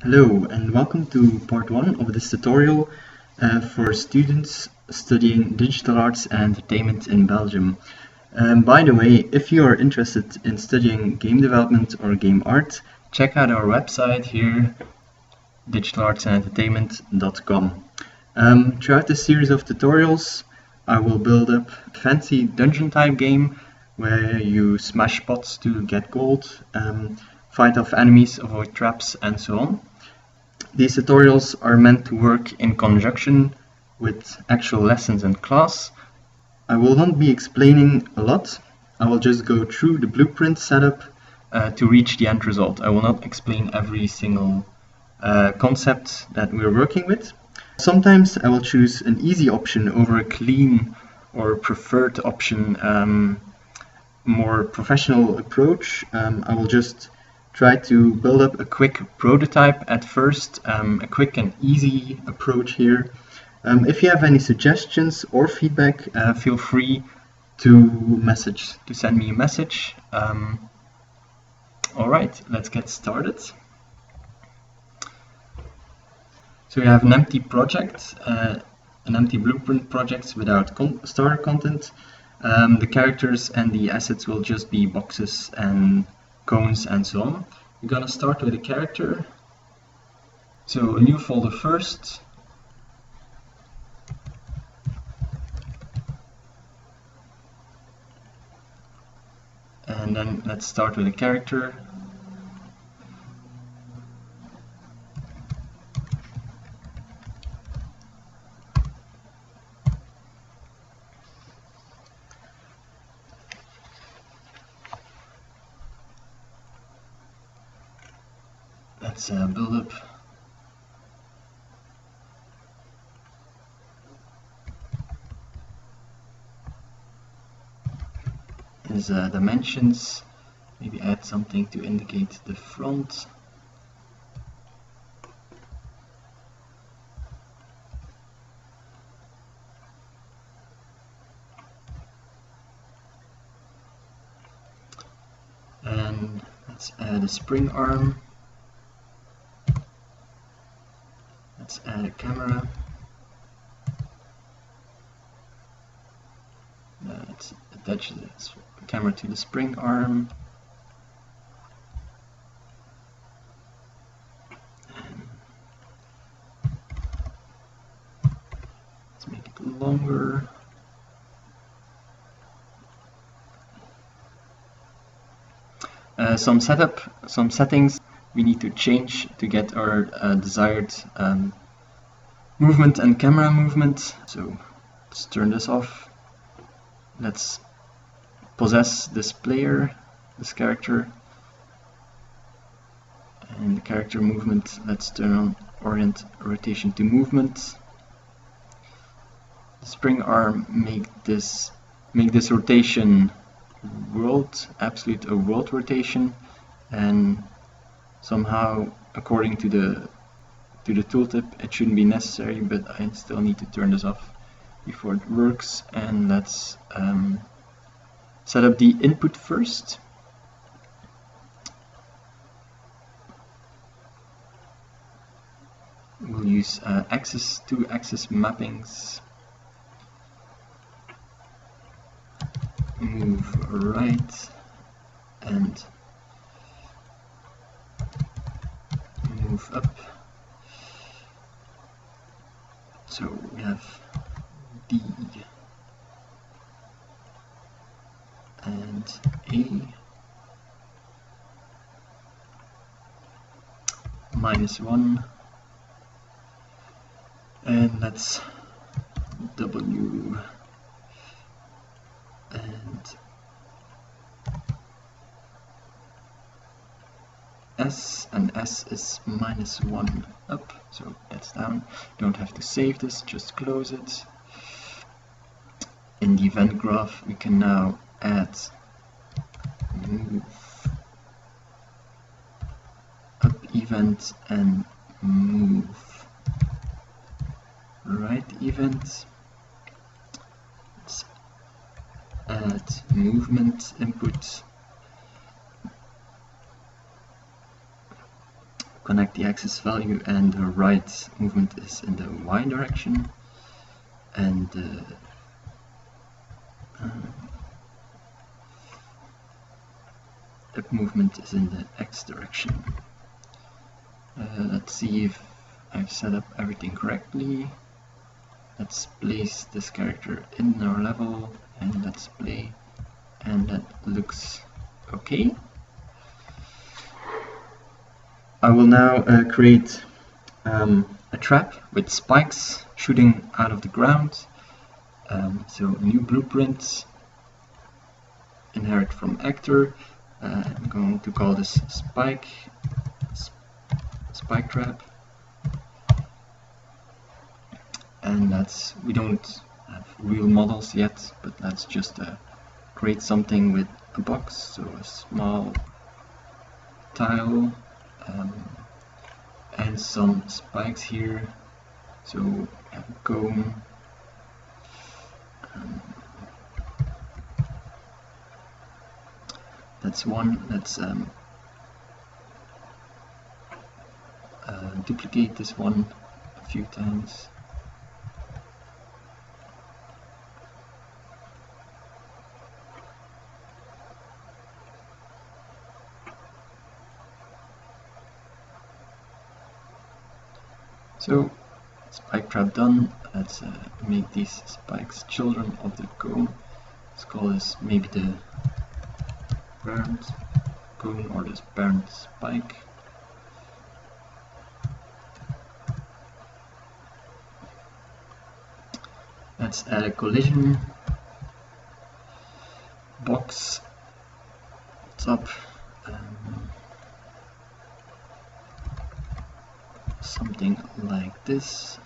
Hello and welcome to part 1 of this tutorial for students studying digital arts and entertainment in Belgium. By the way, if you are interested in studying game development or game art, check out our website here, digitalartsandentertainment.com. Throughout this series of tutorials, I will build up a fancy dungeon type game where you smash pots to get gold, fight off enemies, avoid traps, and so on. These tutorials are meant to work in conjunction with actual lessons in class. I will not be explaining a lot. I will just go through the blueprint setup to reach the end result. I will not explain every single concept that we're working with. Sometimes I will choose an easy option over a clean or preferred option, more professional approach. I will just try to build up a quick prototype at first, a quick and easy approach here. If you have any suggestions or feedback, feel free to send me a message. Alright, let's get started. So we have an empty project, an empty blueprint project without starter content. The characters and the assets will just be boxes and cones and so on. We're gonna start with a character. So a new folder first. And then let's start with a character. Let's build up his dimensions, maybe add something to indicate the front. And let's add a spring arm. Let's add a camera. Let's attach the camera to the spring arm. Let's make it longer. Some settings we need to change to get our desired movement and camera movement. So let's turn this off. Let's possess this player, this character, and the character movement. Let's turn on orient rotation to movement. The spring arm make this rotation absolute world rotation, and somehow according to the tooltip it shouldn't be necessary, but I still need to turn this off before it works. And let's set up the input first. We'll use two-axis mappings. Move right and move up. So we have D and A, -1, and that's W and S, and S is -1 up, so that's down. Don't have to save this, just close it. In the event graph we can now add move up event and move right event. Let's add movement input, connect the axis value, and the right movement is in the Y direction, and the up movement is in the X direction. Let's see if I've set up everything correctly. Let's place this character in our level and let's play, and that looks okay. I will now create a trap with spikes shooting out of the ground. So new blueprint, inherit from actor. I'm going to call this spike trap, and we don't have real models yet, but let's just create something with a box, so a small tile and some spikes here, so a cone. That's one. Let's duplicate this one a few times. So, spike trap done. Let's make these spikes children of the cone. Let's call this maybe the parent cone or this parent spike. Let's add a collision box top, something like this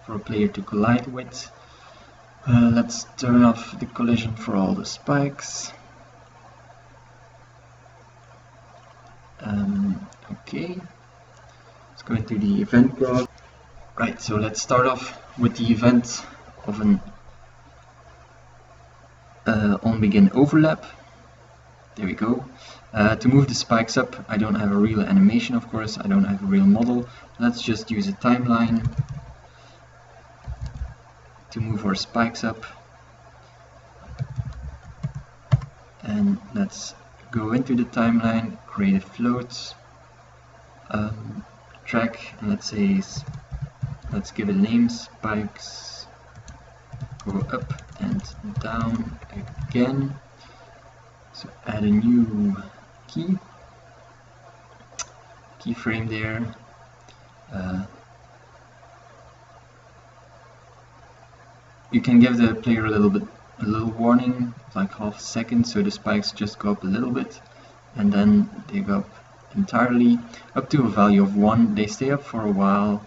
for a player to collide with. Let's turn off the collision for all the spikes. Okay, let's go into the event graph. Right, so let's start off with the event of an on begin overlap. There we go. To move the spikes up, I don't have a real animation, of course, I don't have a real model. Let's just use a timeline to move our spikes up. And let's go into the timeline, create a float track, and let's give it a name, spikes go up and down again. So add a new keyframe there. You can give the player a little warning, like half a second, so the spikes just go up a little bit, and then they go up entirely up to a value of 1. They stay up for a while,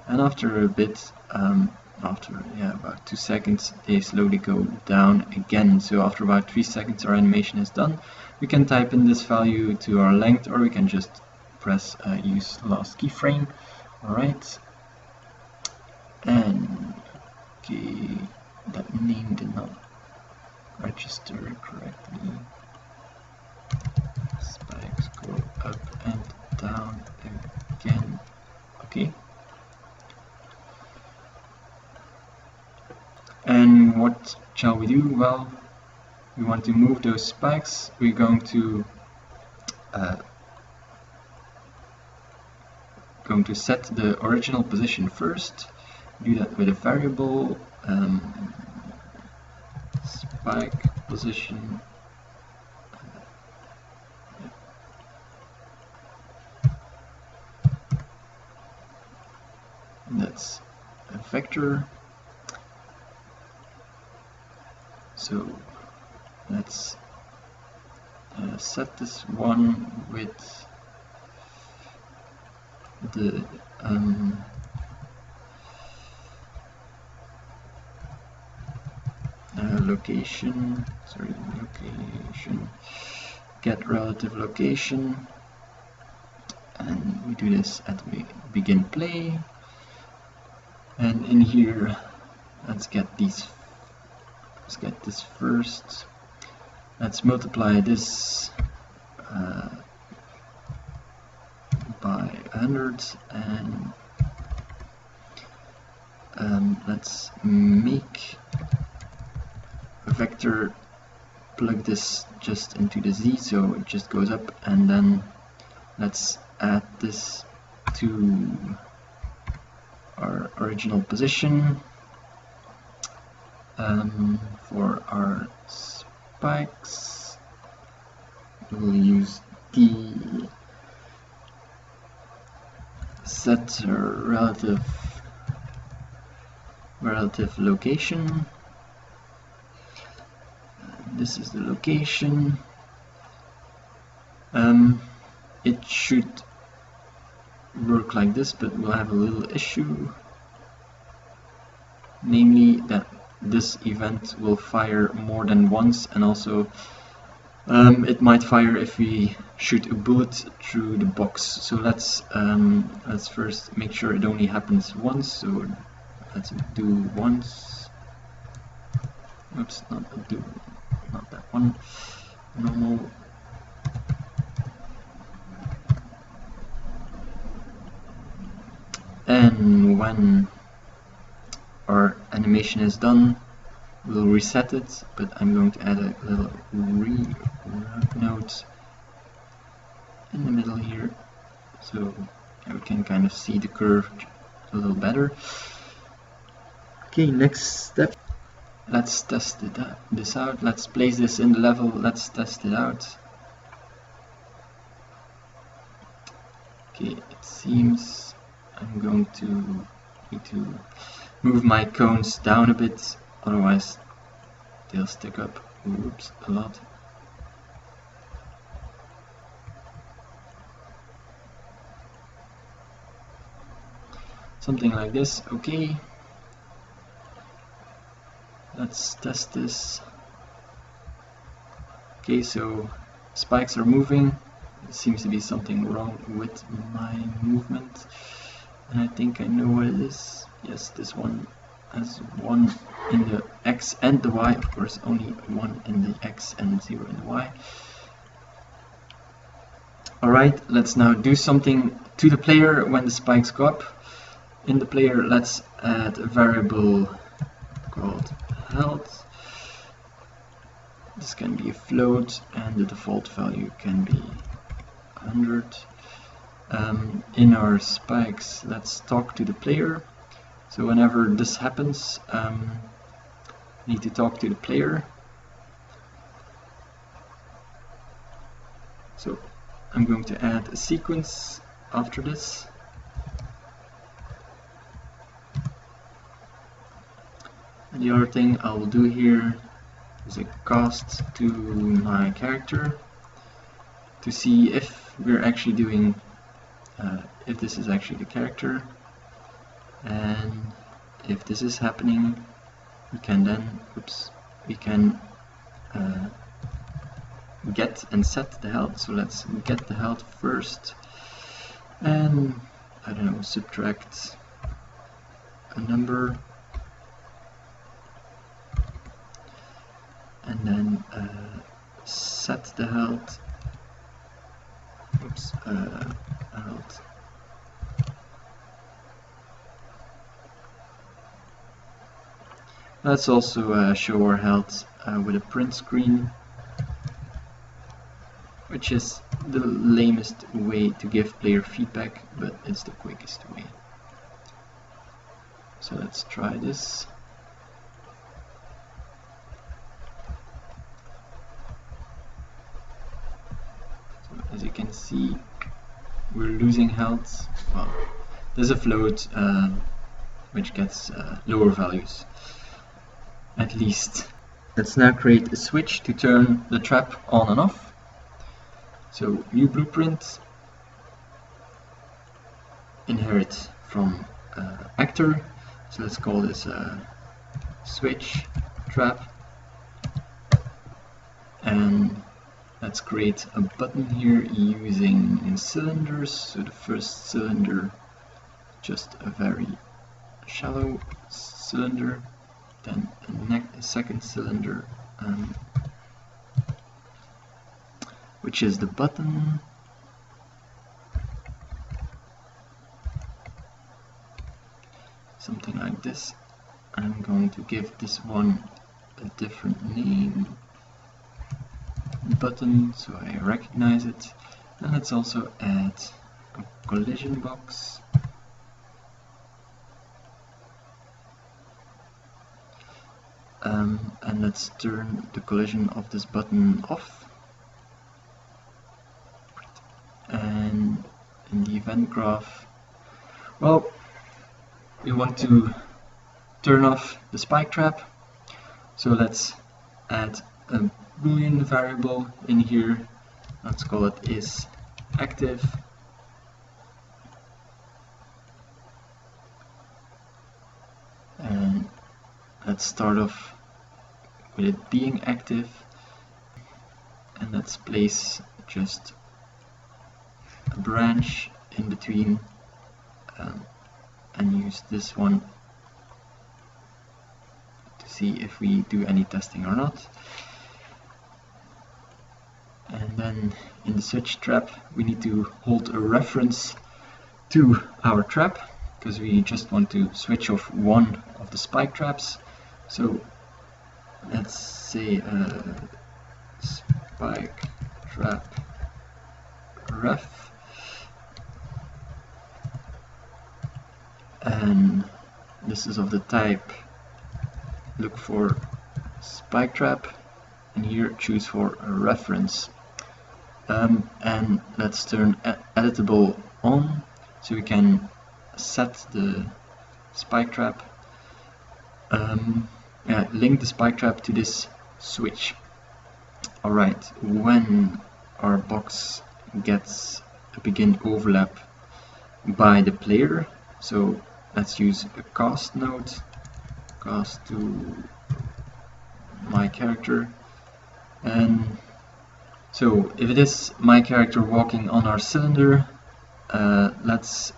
and after a bit, after about 2 seconds, they slowly go down again. So after about 3 seconds our animation is done. We can type in this value to our length, or we can just press use last keyframe. Alright, and okay, that name did not register correctly. Spikes go up and down again. Okay. And what shall we do? Well, we want to move those spikes. We're going to set the original position first. Do that with a variable spike position. That's a vector. So let's set this one with the location, get relative location, and we do this at the begin play. And in here, let's get this first. Let's multiply this by 100, and let's make a vector, plug this just into the z so it just goes up, and then let's add this to our original position. For our spikes, we'll use the set relative location. This is the location. It should work like this, but we'll have a little issue, namely that this event will fire more than once, and also it might fire if we shoot a bullet through the box. So let's first make sure it only happens once. So let's do once. Oops, not that one. Normal. And when our animation is done, we'll reset it, but I'm going to add a little note in the middle here, so we can kind of see the curve a little better. Okay, next step. Let's test this out. Let's place this in the level. Let's test it out. Okay, it seems I'm going to need to move my cones down a bit, otherwise they'll stick up. Oops, a lot. Something like this. Okay, let's test this. Okay, so spikes are moving. There seems to be something wrong with my movement, and I think I know what it is. Yes, this one has 1 in the X and the Y, of course only 1 in the X and 0 in the Y. Alright, let's now do something to the player when the spikes go up. In the player, let's add a variable called health. This can be a float, and the default value can be 100. In our spikes, let's talk to the player. So whenever this happens, we need to talk to the player. So I'm going to add a sequence after this. And the other thing I will do here is a cast to my character to see if we're actually doing, if this is actually the character. And if this is happening, we can then, we can get and set the health. So let's get the health first, and I don't know, subtract a number, and then set the health. Health. Let's also show our health with a print screen, which is the lamest way to give player feedback, but it's the quickest way. So let's try this. So as you can see, we're losing health. Well, there's a float which gets lower values, at least. Let's now create a switch to turn the trap on and off. So new blueprint, inherit from actor. So let's call this switch trap, and let's create a button here using cylinders. So the first cylinder, just a very shallow cylinder, then a second cylinder, which is the button, something like this. I'm going to give this one a different name, button, so I recognize it. And let's also add a collision box. And let's turn the collision of this button off. And in the event graph, well, we want to turn off the spike trap. So let's add a Boolean variable in here. Let's call it isActive. And let's start off with it being active. And let's place just a branch in between and use this one to see if we do any testing or not. And then in the switch trap we need to hold a reference to our trap, because we just want to switch off one of the spike traps. So let's say spike trap ref, and this is of the type look for spike trap, and here choose for a reference. And let's turn editable on, so we can set the spike trap, link the spike trap to this switch. Alright, when our box gets a begin overlap by the player, so let's use a cast node, cast to my character. And so if it is my character walking on our cylinder, let's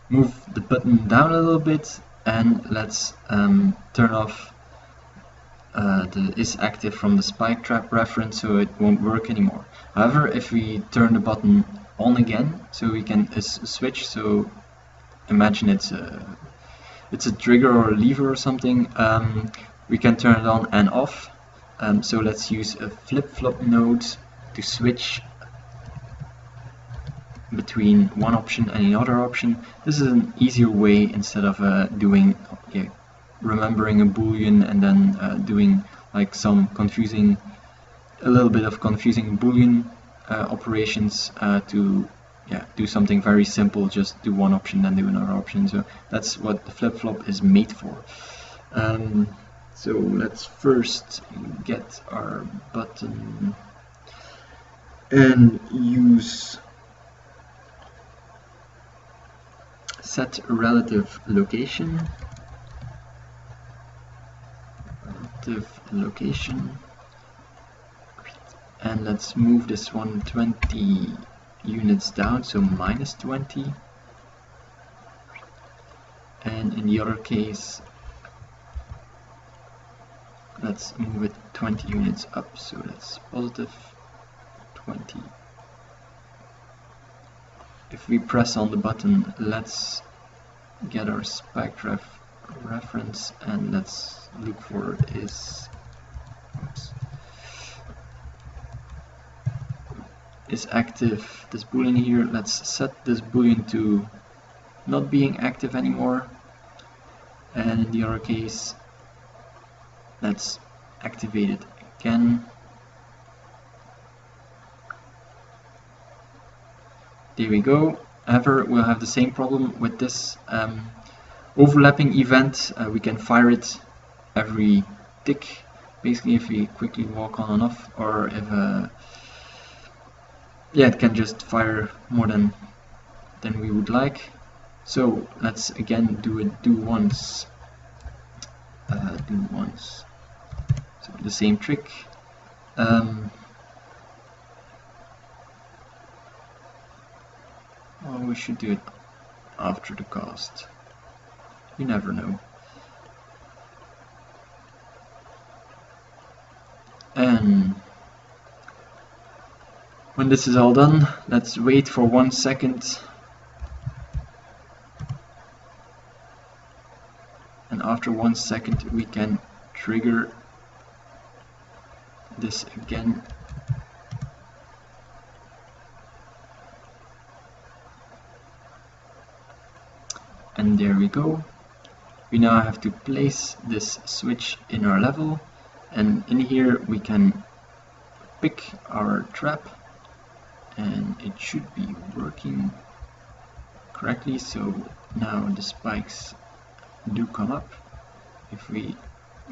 move the button down a little bit, and let's turn off the isActive from the spike trap reference, so it won't work anymore. However, if we turn the button on again, so we can switch, so imagine it's a trigger or a lever or something, we can turn it on and off. So let's use a flip-flop node to switch between one option and another option. This is an easier way, instead of remembering a boolean and then doing like some a little bit of confusing boolean operations to do something very simple. Just do one option, then do another option. So that's what the flip-flop is made for. So let's first get our button and use set relative location. And let's move this one 20 units down, so -20. And in the other case, let's move it 20 units up, so that's +20. If we press on the button, let's get our spike reference, and let's look for isActive, this boolean here. Let's set this boolean to not being active anymore, and in the other case, let's activate it again. There we go. However, we'll have the same problem with this overlapping event. We can fire it every tick, basically, if we quickly walk on and off, or if it can just fire more than we would like. So let's again do once. So the same trick. Well, we should do it after the cast. You never know. And when this is all done, let's wait for 1 second. and after 1 second we can trigger this again. And there we go. We now have to place this switch in our level, and in here we can pick our trap, and it should be working correctly. So now the spikes do come up. If we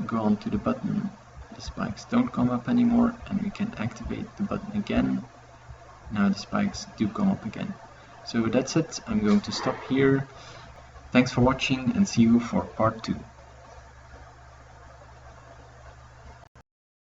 go on to the button, the spikes don't come up anymore, and we can activate the button again. Now the spikes do come up again. So that's it. I'm going to stop here. Thanks for watching, and see you for part 2.